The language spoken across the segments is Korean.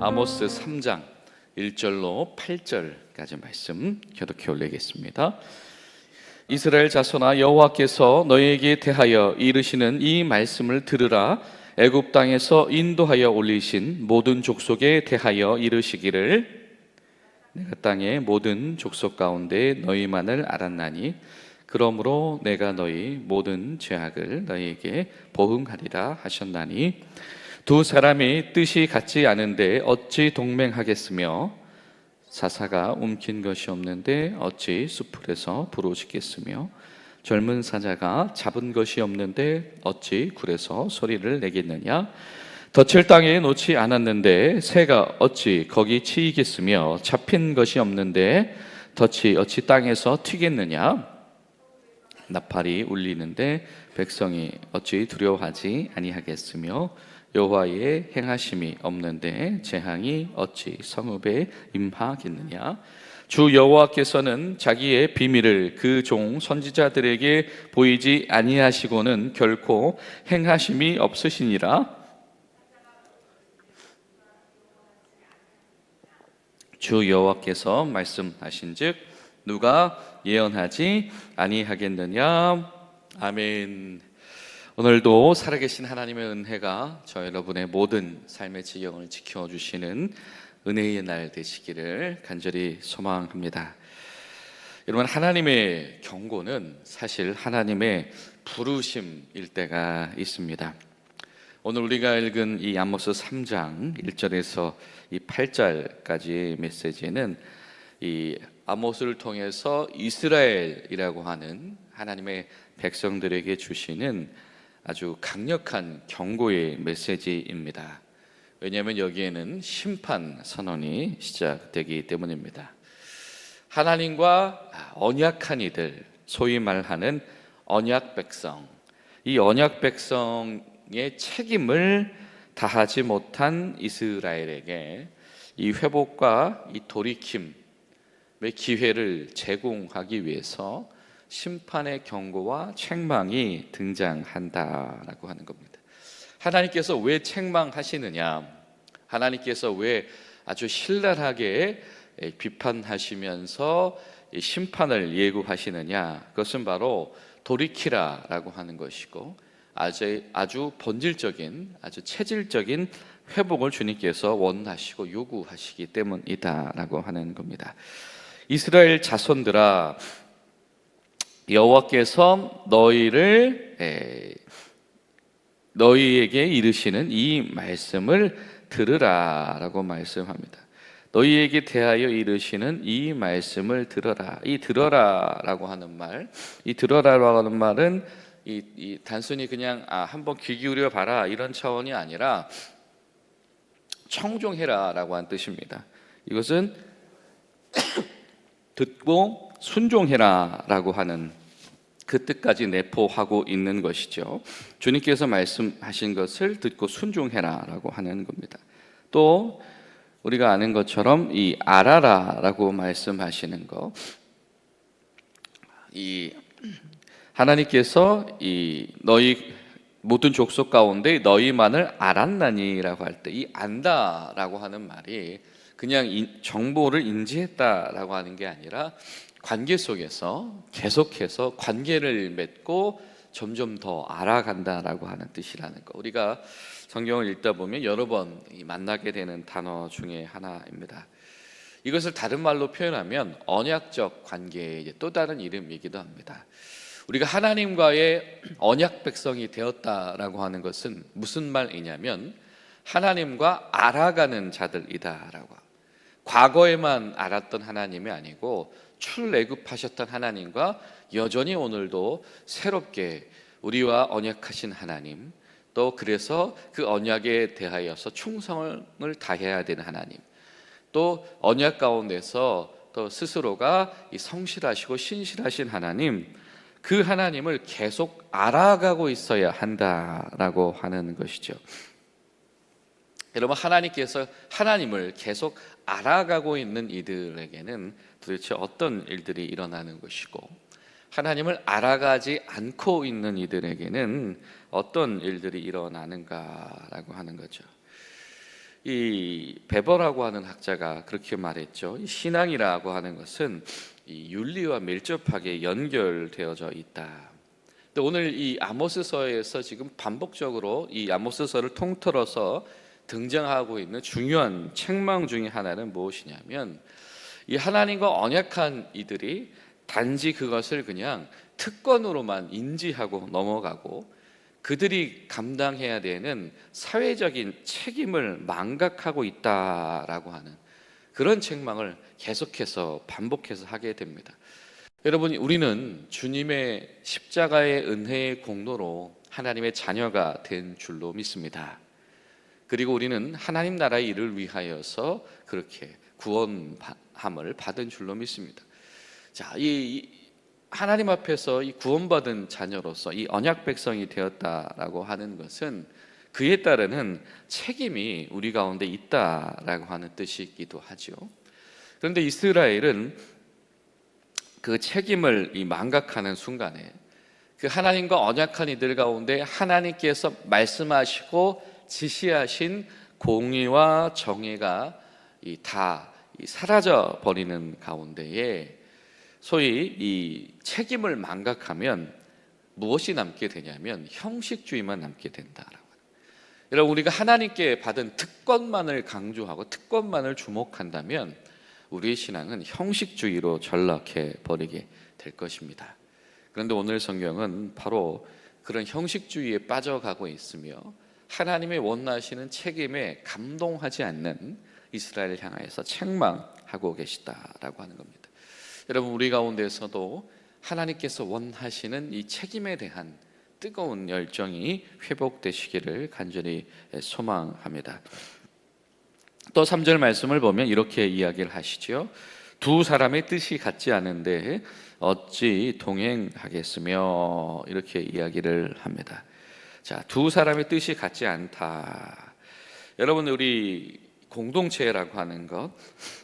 아모스 3장 1절로 8절까지 말씀 교독해 올리겠습니다. 이스라엘 자손아, 여호와께서 너희에게 대하여 이르시는 이 말씀을 들으라. 애굽 땅에서 인도하여 올리신 모든 족속에 대하여 이르시기를, 내가 땅의 모든 족속 가운데 너희만을 알았나니 그러므로 내가 너희 모든 죄악을 너희에게 보응하리라 하셨나니, 두 사람이 뜻이 같지 않은데 어찌 동맹하겠으며, 사사가 움킨 것이 없는데 어찌 수풀에서 부르짖겠으며, 젊은 사자가 잡은 것이 없는데 어찌 굴에서 소리를 내겠느냐. 덫을 땅에 놓지 않았는데 새가 어찌 거기 치이겠으며, 잡힌 것이 없는데 덫이 어찌 땅에서 튀겠느냐. 나팔이 울리는데 백성이 어찌 두려워하지 아니하겠으며, 여호와의 행하심이 없는데 재앙이 어찌 성읍에 임하겠느냐. 주 여호와께서는 자기의 비밀을 그 종 선지자들에게 보이지 아니하시고는 결코 행하심이 없으시니라. 주 여호와께서 말씀하신즉 누가 예언하지 아니하겠느냐. 아멘. 오늘도 살아계신 하나님의 은혜가 저 여러분의 모든 삶의 지경을 지켜주시는 은혜의 날 되시기를 간절히 소망합니다. 여러분, 하나님의 경고는 사실 하나님의 부르심일 때가 있습니다. 오늘 우리가 읽은 이 아모스 3장 1절에서 이 8절까지의 메시지는 이 아모스를 통해서 이스라엘이라고 하는 하나님의 백성들에게 주시는 아주 강력한 경고의 메시지입니다. 왜냐하면 여기에는 심판 선언이 시작되기 때문입니다. 하나님과 언약한 이들, 소위 말하는 언약 백성, 이 언약 백성의 책임을 다하지 못한 이스라엘에게 이 회복과 이 돌이킴의 기회를 제공하기 위해서 심판의 경고와 책망이 등장한다라고 하는 겁니다. 하나님께서 왜 책망하시느냐? 하나님께서 왜 아주 신랄하게 비판하시면서 심판을 예고하시느냐? 그것은 바로 돌이키라라고 하는 것이고, 아주 본질적인, 아주 체질적인 회복을 주님께서 원하시고 요구하시기 때문이다라고 하는 겁니다. 이스라엘 자손들아, 여호와께서 너희에게 이르시는 이 말씀을 들으라라고 말씀합니다. 너희에게 대하여 이르시는 이 말씀을 들어라. 이 들어라라고 하는 말, 이 들어라라고 하는 말은 이 단순히 그냥 한번 귀 기울여 봐라 이런 차원이 아니라 청종해라라고 하는 뜻입니다. 이것은 듣고 순종해라라고 하는 그 뜻까지 내포하고 있는 것이죠. 주님께서 말씀하신 것을 듣고 순종해라라고 하는 겁니다. 또 우리가 아는 것처럼 이 알아라라고 말씀하시는 것, 이 하나님께서 이 너희 모든 족속 가운데 너희만을 알았나니라고 할 때, 이 안다라고 하는 말이 그냥 정보를 인지했다라고 하는 게 아니라 관계 속에서 계속해서 관계를 맺고 점점 더 알아간다라고 하는 뜻이라는 거. 우리가 성경을 읽다 보면 여러 번 만나게 되는 단어 중에 하나입니다. 이것을 다른 말로 표현하면 언약적 관계의 또 다른 이름이기도 합니다. 우리가 하나님과의 언약 백성이 되었다라고 하는 것은 무슨 말이냐면 하나님과 알아가는 자들이다라고. 과거에만 알았던 하나님이 아니고 출애굽하셨던 하나님과 여전히 오늘도 새롭게 우리와 언약하신 하나님, 또 그래서 그 언약에 대하여서 충성을 다해야 되는 하나님, 또 언약 가운데서 또 스스로가 이 성실하시고 신실하신 하나님, 그 하나님을 계속 알아가고 있어야 한다라고 하는 것이죠. 여러분, 하나님께서 하나님을 계속 알아가고 있는 이들에게는 도대체 어떤 일들이 일어나는 것이고, 하나님을 알아가지 않고 있는 이들에게는 어떤 일들이 일어나는가라고 하는 거죠. 이 베버라고 하는 학자가 그렇게 말했죠. 이 신앙이라고 하는 것은 이 윤리와 밀접하게 연결되어져 있다. 근데 오늘 이 아모스서에서 지금 반복적으로 이 아모스서를 통틀어서 등장하고 있는 중요한 책망 중에 하나는 무엇이냐면, 이 하나님과 언약한 이들이 단지 그것을 그냥 특권으로만 인지하고 넘어가고 그들이 감당해야 되는 사회적인 책임을 망각하고 있다라고 하는 그런 책망을 계속해서 반복해서 하게 됩니다. 여러분, 우리는 주님의 십자가의 은혜의 공로로 하나님의 자녀가 된 줄로 믿습니다. 그리고 우리는 하나님 나라의 일을 위하여서 그렇게 구원함을 받은 줄로 믿습니다. 자, 이 하나님 앞에서 이 구원받은 자녀로서 이 언약 백성이 되었다라고 하는 것은 그에 따르는 책임이 우리 가운데 있다라고 하는 뜻이기도 하죠. 그런데 이스라엘은 그 책임을 이 망각하는 순간에 그 하나님과 언약한 이들 가운데 하나님께서 말씀하시고 지시하신 공의와 정의가 다 사라져 버리는 가운데에 소위 이 책임을 망각하면 무엇이 남게 되냐면 형식주의만 남게 된다라고. 여러분, 우리가 하나님께 받은 특권만을 강조하고 특권만을 주목한다면 우리의 신앙은 형식주의로 전락해 버리게 될 것입니다. 그런데 오늘 성경은 바로 그런 형식주의에 빠져가고 있으며 하나님의 원하시는 책임에 감동하지 않는 이스라엘을 향하여서 책망하고 계시다라고 하는 겁니다. 여러분, 우리 가운데서도 하나님께서 원하시는 이 책임에 대한 뜨거운 열정이 회복되시기를 간절히 소망합니다. 또 3절 말씀을 보면 이렇게 이야기를 하시죠. 두 사람의 뜻이 같지 않은데 어찌 동행하겠으며, 이렇게 이야기를 합니다. 자, 두 사람의 뜻이 같지 않다. 여러분, 우리 공동체라고 하는 것,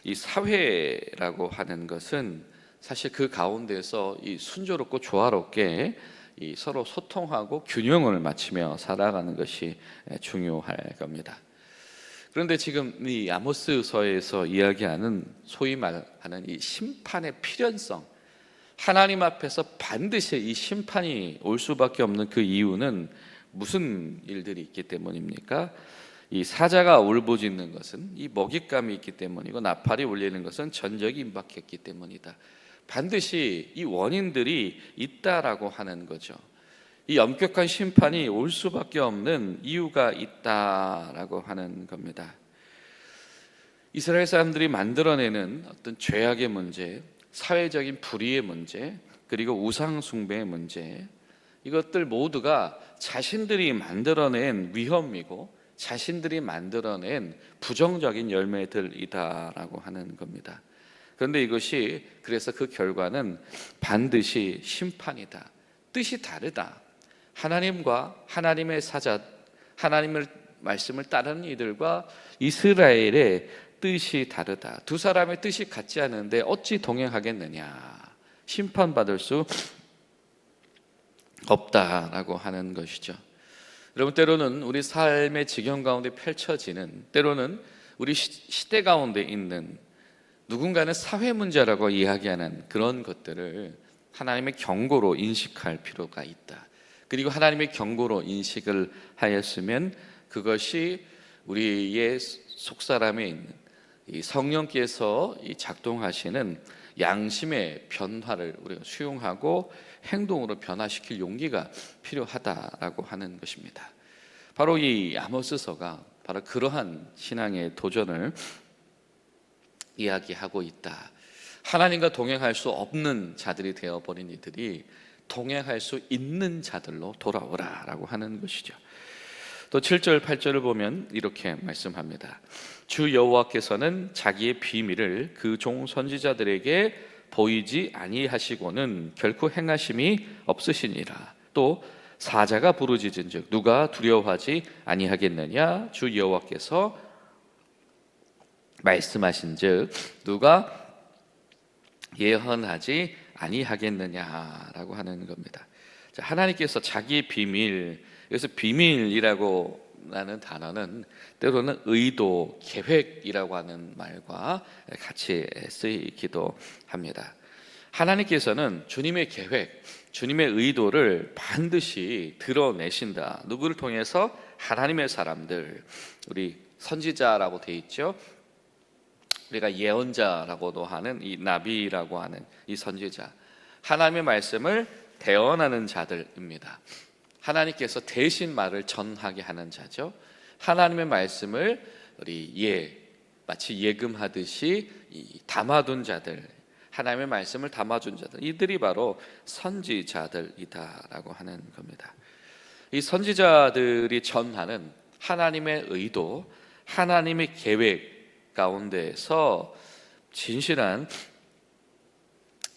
이 사회라고 하는 것은 사실 그 가운데서 이 순조롭고 조화롭게 이 서로 소통하고 균형을 맞추며 살아가는 것이 중요할 겁니다. 그런데 지금 이 아모스서에서 이야기하는 소위 말하는 이 심판의 필연성, 하나님 앞에서 반드시 이 심판이 올 수밖에 없는 그 이유는 무슨 일들이 있기 때문입니까? 이 사자가 울부짖는 것은 이 먹잇감이 있기 때문이고 나팔이 울리는 것은 전적이 임박했기 때문이다. 반드시 이 원인들이 있다라고 하는 거죠. 이 엄격한 심판이 올 수밖에 없는 이유가 있다라고 하는 겁니다. 이스라엘 사람들이 만들어내는 어떤 죄악의 문제, 사회적인 불의의 문제, 그리고 우상 숭배의 문제, 이것들 모두가 자신들이 만들어낸 위험이고 자신들이 만들어낸 부정적인 열매들이다라고 하는 겁니다. 그런데 이것이 그래서 그 결과는 반드시 심판이다. 뜻이 다르다. 하나님과 하나님의 사자, 하나님의 말씀을 따르는 이들과 이스라엘의 뜻이 다르다. 두 사람의 뜻이 같지 않은데 어찌 동행하겠느냐. 심판받을 수 없다라고 하는 것이죠. 여러분, 때로는 우리 삶의 지경 가운데 펼쳐지는, 때로는 우리 시대 가운데 있는 누군가는 사회 문제라고 이야기하는 그런 것들을 하나님의 경고로 인식할 필요가 있다. 그리고 하나님의 경고로 인식을 하였으면 그것이 우리의 속사람에 있는 이 성령께서 작동하시는 양심의 변화를 우리가 수용하고 행동으로 변화시킬 용기가 필요하다라고 하는 것입니다. 바로 이 아모스서가 바로 그러한 신앙의 도전을 이야기하고 있다. 하나님과 동행할 수 없는 자들이 되어버린 이들이 동행할 수 있는 자들로 돌아오라라고 하는 것이죠. 또 7절 8절을 보면 이렇게 말씀합니다. 주 여호와께서는 자기의 비밀을 그 종 선지자들에게 보이지 아니하시고는 결코 행하심이 없으시니라. 또 사자가 부르짖은즉 누가 두려워하지 아니하겠느냐. 주 여호와께서 말씀하신즉 누가 예언하지 아니하겠느냐라고 하는 겁니다. 자, 하나님께서 자기의 비밀, 여기서 비밀이라고 의도라는 단어는 때로는 의도, 계획이라고 하는 말과 같이 쓰이기도 합니다. 하나님께서는 주님의 계획, 주님의 의도를 반드시 드러내신다. 누구를 통해서? 하나님의 사람들, 우리 선지자라고 돼 있죠. 우리가 예언자라고도 하는 이 나비라고 하는 이 선지자, 하나님의 말씀을 대언하는 자들입니다. 하나님께서 대신 말을 전하게 하는 자죠. 하나님의 말씀을 마치 예금하듯이 담아둔 자들, 하나님의 말씀을 담아준 자들, 이들이 바로 선지자들이다라고 하는 겁니다. 이 선지자들이 전하는 하나님의 의도, 하나님의 계획 가운데에서 진실한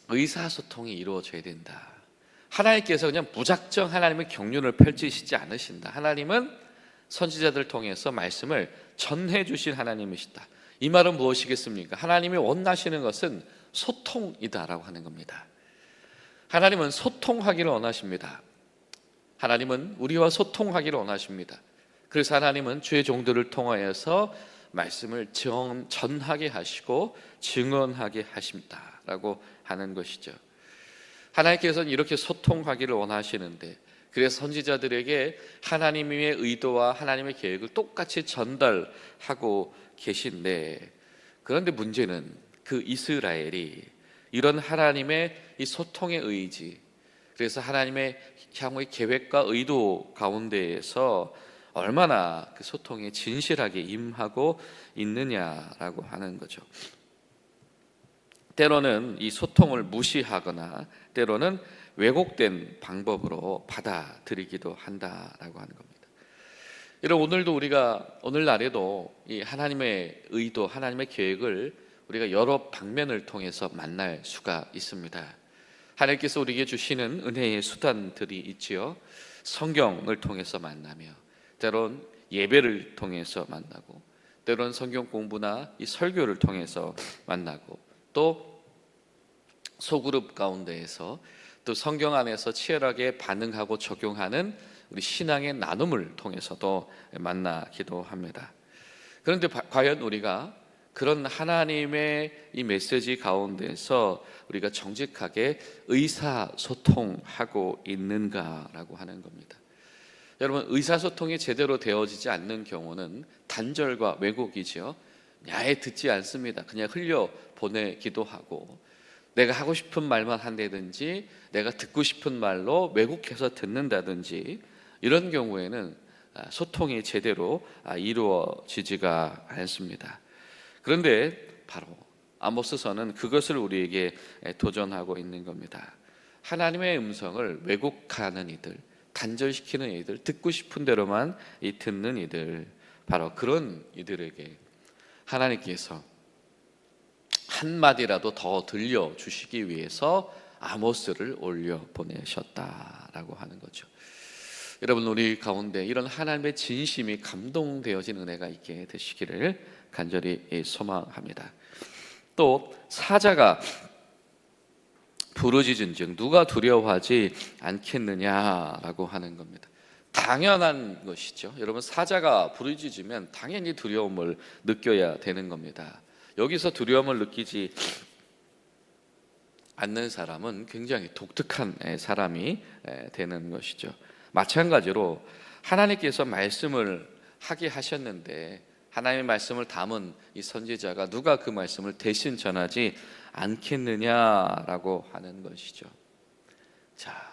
의사소통이 이루어져야 된다. 하나님께서 그냥 무작정 하나님의 경륜을 펼치시지 않으신다. 하나님은 선지자들을 통해서 말씀을 전해주신 하나님이시다. 이 말은 무엇이겠습니까? 하나님이 원하시는 것은 소통이다라고 하는 겁니다. 하나님은 소통하기를 원하십니다. 하나님은 우리와 소통하기를 원하십니다. 그래서 하나님은 주의 종들을 통하여서 말씀을 전하게 하시고 증언하게 하십니다라고 하는 것이죠. 하나님께서는 이렇게 소통하기를 원하시는데, 그래서 선지자들에게 하나님의 의도와 하나님의 계획을 똑같이 전달하고 계신데, 그런데 문제는 그 이스라엘이 이런 하나님의 이 소통의 의지, 그래서 하나님의 향후의 계획과 의도 가운데에서 얼마나 그 소통에 진실하게 임하고 있느냐라고 하는 거죠. 때로는 이 소통을 무시하거나 때로는 왜곡된 방법으로 받아들이기도 한다라고 하는 겁니다. 여러분, 오늘날에도 이 하나님의 의도, 하나님의 계획을 우리가 여러 방면을 통해서 만날 수가 있습니다. 하나님께서 우리에게 주시는 은혜의 수단들이 있지요. 성경을 통해서 만나며, 때론 예배를 통해서 만나고, 때론 성경 공부나 이 설교를 통해서 만나고, 또 소그룹 가운데에서 또 성경 안에서 치열하게 반응하고 적용하는 우리 신앙의 나눔을 통해서도 만나기도 합니다. 그런데 과연 우리가 그런 하나님의 이 메시지 가운데서 우리가 정직하게 의사소통하고 있는가라고 하는 겁니다. 여러분, 의사소통이 제대로 되어지지 않는 경우는 단절과 왜곡이죠. 아예 듣지 않습니다. 그냥 흘려보내기도 하고, 내가 하고 싶은 말만 한다든지 내가 듣고 싶은 말로 왜곡해서 듣는다든지, 이런 경우에는 소통이 제대로 이루어지지가 않습니다. 그런데 바로 아모스서는 그것을 우리에게 도전하고 있는 겁니다. 하나님의 음성을 왜곡하는 이들, 단절시키는 이들, 듣고 싶은 대로만 듣는 이들, 바로 그런 이들에게 하나님께서 한마디라도 더 들려주시기 위해서 아모스를 올려 보내셨다라고 하는 거죠. 여러분, 우리 가운데 이런 하나님의 진심이 감동되어진 은혜가 있게 되시기를 간절히 소망합니다. 또 사자가 부르짖은즉 누가 두려워하지 않겠느냐라고 하는 겁니다. 당연한 것이죠. 여러분, 사자가 부르짖으면 당연히 두려움을 느껴야 되는 겁니다. 여기서 두려움을 느끼지 않는 사람은 굉장히 독특한 사람이 되는 것이죠. 마찬가지로 하나님께서 말씀을 하게 하셨는데, 하나님의 말씀을 담은 이 선지자가 누가 그 말씀을 대신 전하지 않겠느냐라고 하는 것이죠. 자,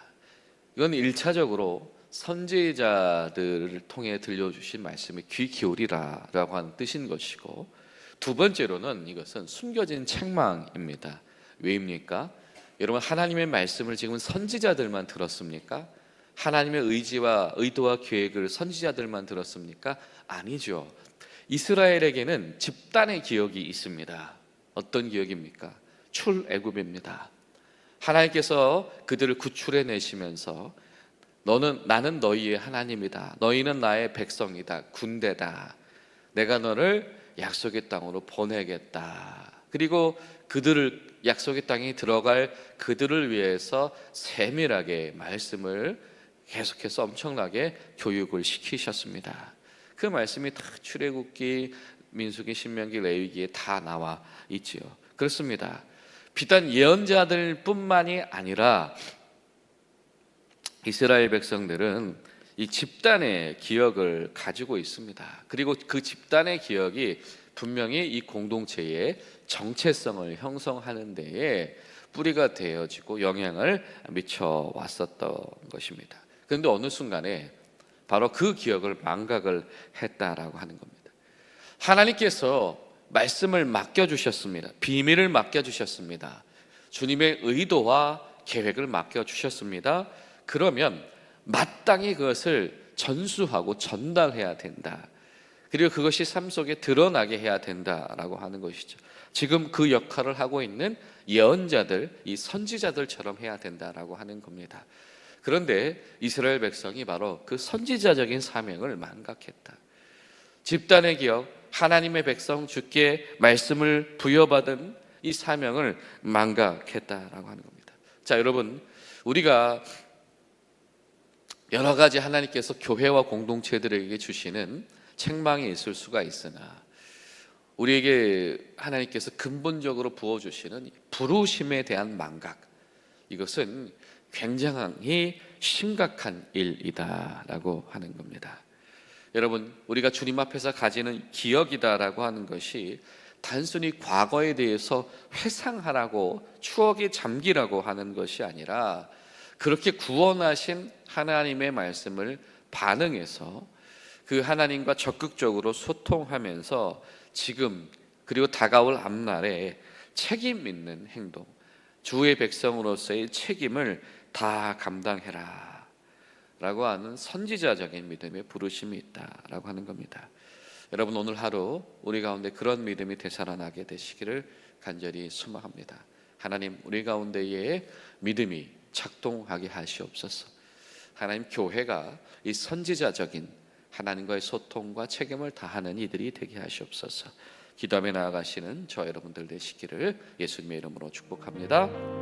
이건 1차적으로 선지자들을 통해 들려주신 말씀에 귀 기울이라라고 하는 뜻인 것이고, 두 번째로는 이것은 숨겨진 책망입니다. 왜입니까? 여러분, 하나님의 말씀을 지금 선지자들만 들었습니까? 하나님의 의도와 계획을 선지자들만 들었습니까? 아니죠. 이스라엘에게는 집단의 기억이 있습니다. 어떤 기억입니까? 출애굽입니다. 하나님께서 그들을 구출해 내시면서 나는 너희의 하나님이다. 너희는 나의 백성이다. 군대다. 내가 너를 약속의 땅으로 보내겠다. 그리고 그들을 약속의 땅에 들어갈 그들을 위해서 세밀하게 말씀을 계속해서 엄청나게 교육을 시키셨습니다. 그 말씀이 다 출애굽기, 민수기, 신명기, 레위기에 다 나와 있지요. 그렇습니다. 비단 예언자들뿐만이 아니라 이스라엘 백성들은 이 집단의 기억을 가지고 있습니다. 그리고 그 집단의 기억이 분명히 이 공동체의 정체성을 형성하는 데에 뿌리가 되어지고 영향을 미쳐 왔었던 것입니다. 그런데 어느 순간에 바로 그 기억을 망각을 했다라고 하는 겁니다. 하나님께서 말씀을 맡겨주셨습니다. 비밀을 맡겨주셨습니다. 주님의 의도와 계획을 맡겨주셨습니다. 그러면 마땅히 그것을 전수하고 전달해야 된다. 그리고 그것이 삶 속에 드러나게 해야 된다라고 하는 것이죠. 지금 그 역할을 하고 있는 예언자들, 이 선지자들처럼 해야 된다라고 하는 겁니다. 그런데 이스라엘 백성이 바로 그 선지자적인 사명을 망각했다. 집단의 기억, 하나님의 백성, 주께 말씀을 부여받은 이 사명을 망각했다라고 하는 겁니다. 자, 여러분, 우리가 여러 가지 하나님께서 교회와 공동체들에게 주시는 책망이 있을 수가 있으나 우리에게 하나님께서 근본적으로 부어주시는 부르심에 대한 망각, 이것은 굉장히 심각한 일이다라고 하는 겁니다. 여러분, 우리가 주님 앞에서 가지는 기억이다라고 하는 것이 단순히 과거에 대해서 회상하라고, 추억에 잠기라고 하는 것이 아니라 그렇게 구원하신 하나님의 말씀을 반응해서 그 하나님과 적극적으로 소통하면서 지금 그리고 다가올 앞날에 책임 있는 행동, 주의 백성으로서의 책임을 다 감당해라 라고 하는 선지자적인 믿음의 부르심이 있다라고 하는 겁니다. 여러분, 오늘 하루 우리 가운데 그런 믿음이 되살아나게 되시기를 간절히 소망합니다. 하나님, 우리 가운데에 믿음이 작동하게 하시옵소서. 하나님, 교회가 이 선지자적인 하나님과의 소통과 책임을 다하는 이들이 되게 하시옵소서. 기도하며 나아가시는 저 여러분들 되시기를 예수님의 이름으로 축복합니다.